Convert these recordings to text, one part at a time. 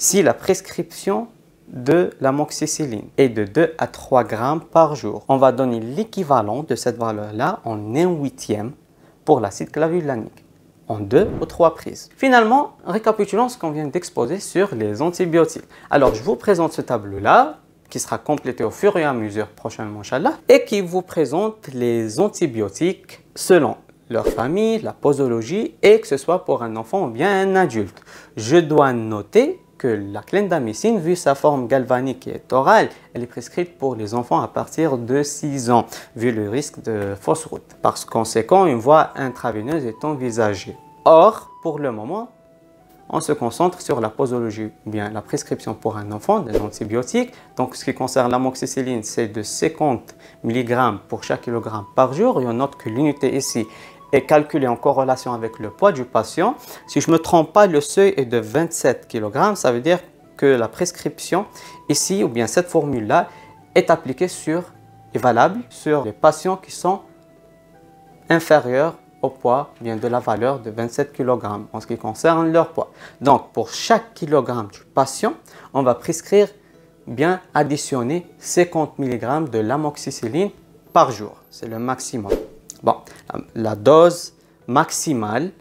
si la prescription de l'amoxicilline est de 2 à 3 grammes par jour, on va donner l'équivalent de cette valeur-là en 1/8 pour l'acide clavulanique, en 2 ou 3 prises. Finalement, récapitulons ce qu'on vient d'exposer sur les antibiotiques. Alors, je vous présente ce tableau-là, qui sera complété au fur et à mesure prochainement, Inch'Allah, et qui vous présente les antibiotiques selon leur famille, la posologie, et que ce soit pour un enfant ou bien un adulte. Je dois noter que la clindamycine, vu sa forme galvanique qui est orale, elle est prescrite pour les enfants à partir de 6 ans, vu le risque de fausse route. Par conséquent, une voie intraveineuse est envisagée. Or, pour le moment, on se concentre sur la posologie, bien la prescription pour un enfant des antibiotiques. Donc, ce qui concerne l'amoxicilline, c'est de 50 mg pour chaque kilogramme par jour. Et on note que l'unité ici est calculée en corrélation avec le poids du patient. Si je ne me trompe pas, le seuil est de 27 kg. Ça veut dire que la prescription ici, ou bien cette formule-là, est appliquée est valable sur les patients qui sont inférieurs au poids bien de la valeur de 27 kg en ce qui concerne leur poids. Donc, pour chaque kilogramme du patient, on va prescrire bien additionner 50 mg de l'amoxicilline par jour. C'est le maximum. Bon, la dose maximale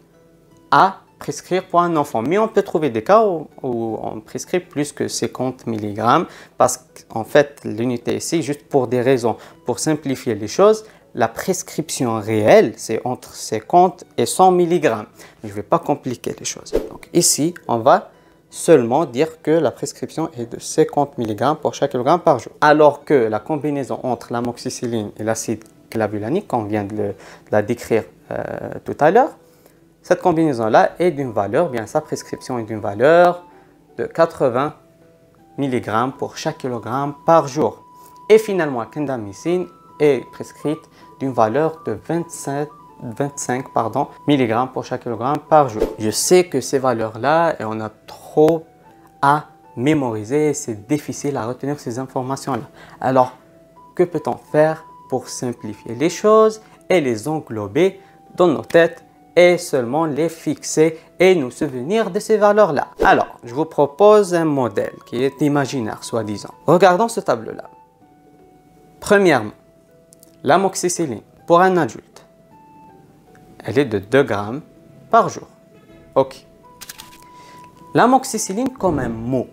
à prescrire pour un enfant. Mais on peut trouver des cas où on prescrit plus que 50 mg parce qu'en fait, l'unité ici, juste pour des raisons, pour simplifier les choses, la prescription réelle, c'est entre 50 et 100 mg. Je ne vais pas compliquer les choses. Donc ici, on va seulement dire que la prescription est de 50 mg pour chaque kilogramme par jour. Alors que la combinaison entre l'amoxicilline et l'acide clavulanique, qu'on vient de la décrire tout à l'heure, cette combinaison-là est d'une valeur, bien sa prescription est d'une valeur de 80 mg pour chaque kilogramme par jour. Et finalement, la clindamycine est prescrite d'une valeur de 25 mg pour chaque kilogramme par jour. Je sais que ces valeurs-là, on a trop à mémoriser, c'est difficile à retenir ces informations-là. Alors, que peut-on faire pour simplifier les choses et les englober dans nos têtes et seulement les fixer et nous souvenir de ces valeurs-là? Alors, je vous propose un modèle qui est imaginaire, soi-disant. Regardons ce tableau-là. Premièrement, l'amoxicilline pour un adulte, elle est de 2 grammes par jour. Ok. L'amoxicilline comme un mot,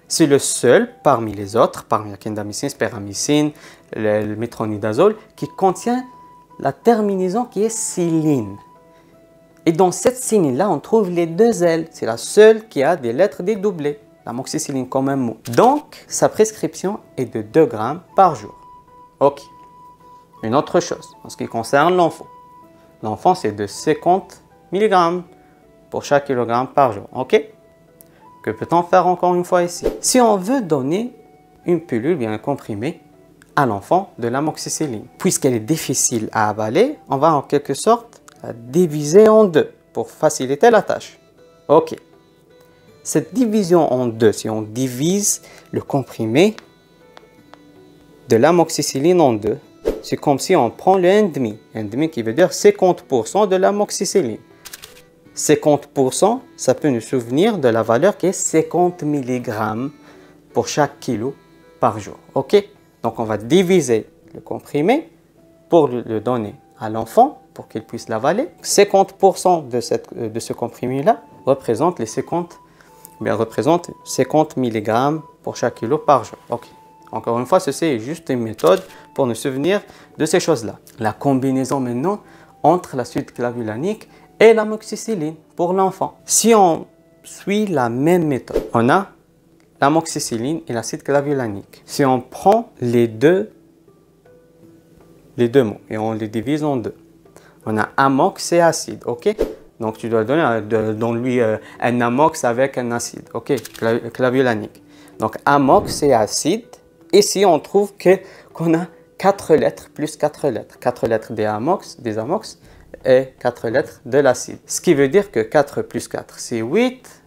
c'est le seul parmi les autres, parmi la clindamycine, spéramycine, le métronidazole, qui contient la terminaison qui est -cyline. Et dans cette cyline-là, on trouve les 2 L. C'est la seule qui a des lettres dédoublées. L'amoxicilline comme un mot. Donc, sa prescription est de 2 grammes par jour. Ok. Une autre chose, en ce qui concerne l'enfant. L'enfant, c'est de 50 mg pour chaque kilogramme par jour. Ok. Que peut-on faire encore une fois ici? Si on veut donner une pilule, bien un comprimé, à l'enfant de l'amoxicilline, puisqu'elle est difficile à avaler, on va en quelque sorte la diviser en 2 pour faciliter la tâche. Ok. Cette division en 2, si on divise le comprimé de l'amoxicilline en 2, c'est comme si on prend le 1,5. 1,5 qui veut dire 50% de l'amoxicilline. 50%, ça peut nous souvenir de la valeur qui est 50 mg pour chaque kilo par jour. Ok? Donc, on va diviser le comprimé pour le donner à l'enfant pour qu'il puisse l'avaler. 50% de ce comprimé-là représente 50 mg pour chaque kilo par jour. Ok. Encore une fois, ceci est juste une méthode pour nous souvenir de ces choses-là. La combinaison maintenant entre l'acide clavulanique et l'amoxicilline pour l'enfant. Si on suit la même méthode, on a l'amoxicilline et l'acide clavulanique. Si on prend les deux mots et on les divise en 2, on a amox et acide, ok? Donc tu dois donner un amox avec un acide, ok? Clavulanique. Donc amox et acide. Ici, on trouve qu'on a 4 lettres plus 4 lettres. 4 lettres des amox et 4 lettres de l'acide. Ce qui veut dire que 4 plus 4, c'est 8.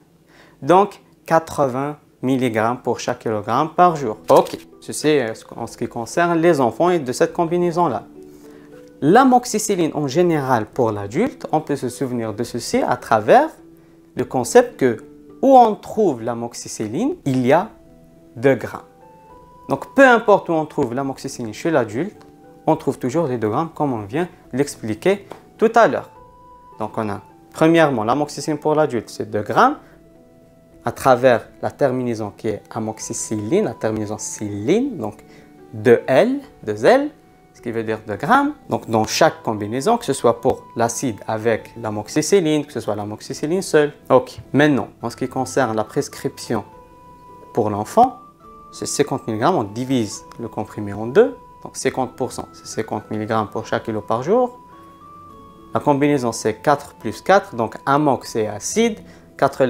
Donc, 80 mg pour chaque kilogramme par jour. Ok, ceci en ce qui concerne les enfants et de cette combinaison-là. L'amoxicilline en général pour l'adulte, on peut se souvenir de ceci à travers le concept que où on trouve l'amoxicilline, il y a 2 grammes. Donc, peu importe où on trouve l'amoxicilline chez l'adulte, on trouve toujours les 2 grammes comme on vient de l'expliquer tout à l'heure. Donc, on a premièrement l'amoxicilline pour l'adulte, c'est 2 grammes à travers la terminaison qui est amoxicilline, la terminaison ciline, donc 2L, ce qui veut dire 2 grammes. Donc, dans chaque combinaison, que ce soit pour l'acide avec l'amoxicilline, que ce soit l'amoxicilline seule. Ok, maintenant, en ce qui concerne la prescription pour l'enfant, c'est 50 mg, on divise le comprimé en 2, donc 50%, c'est 50 mg pour chaque kilo par jour. La combinaison, c'est 4 plus 4, donc amox c'est acide, 4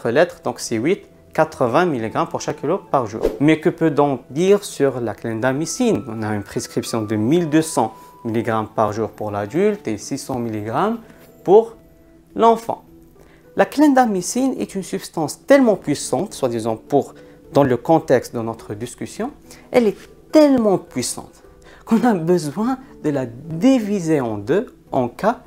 lettres, donc c'est 8, 80 mg pour chaque kilo par jour. Mais que peut-on dire sur la clindamycine? On a une prescription de 1200 mg par jour pour l'adulte et 600 mg pour l'enfant. La clindamycine est une substance tellement puissante, soi-disant dans le contexte de notre discussion, elle est tellement puissante qu'on a besoin de la diviser en 2 en cas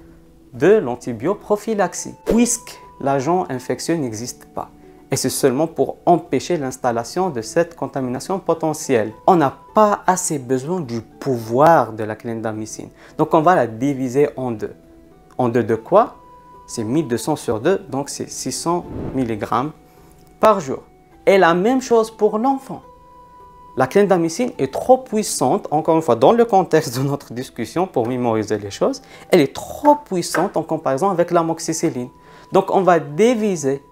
de l'antibioprophylaxie, puisque l'agent infectieux n'existe pas. Et c'est seulement pour empêcher l'installation de cette contamination potentielle. On n'a pas assez besoin du pouvoir de la clindamycine. Donc on va la diviser en 2. En 2 de quoi? C'est 1200 sur 2, donc c'est 600 mg par jour. Et la même chose pour l'enfant. La clindamycine est trop puissante, encore une fois, dans le contexte de notre discussion, pour mémoriser les choses, elle est trop puissante en comparaison avec l'amoxicilline. Donc, on va diviser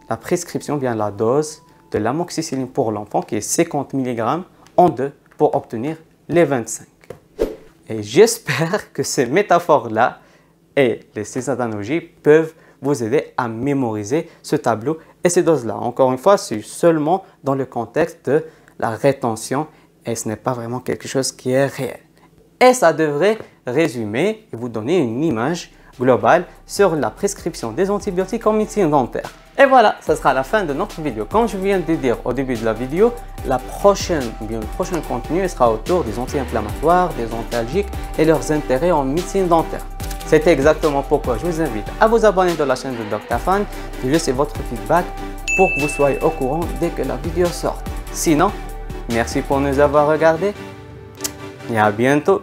la prescription, bien la dose de l'amoxicilline pour l'enfant, qui est 50 mg, en 2 pour obtenir les 25. Et j'espère que ces métaphores-là et ces analogies peuvent vous aider à mémoriser ce tableau et ces doses-là. Encore une fois, c'est seulement dans le contexte de la rétention et ce n'est pas vraiment quelque chose qui est réel. Et ça devrait résumer et vous donner une image globale sur la prescription des antibiotiques en médecine dentaire. Et voilà, ça sera la fin de notre vidéo. Comme je viens de dire au début de la vidéo, le prochain contenu sera autour des anti-inflammatoires, des antalgiques et leurs intérêts en médecine dentaire. C'était exactement pourquoi je vous invite à vous abonner de la chaîne de Dr Fan, de laisser votre feedback pour que vous soyez au courant dès que la vidéo sort. Sinon, merci pour nous avoir regardés et à bientôt.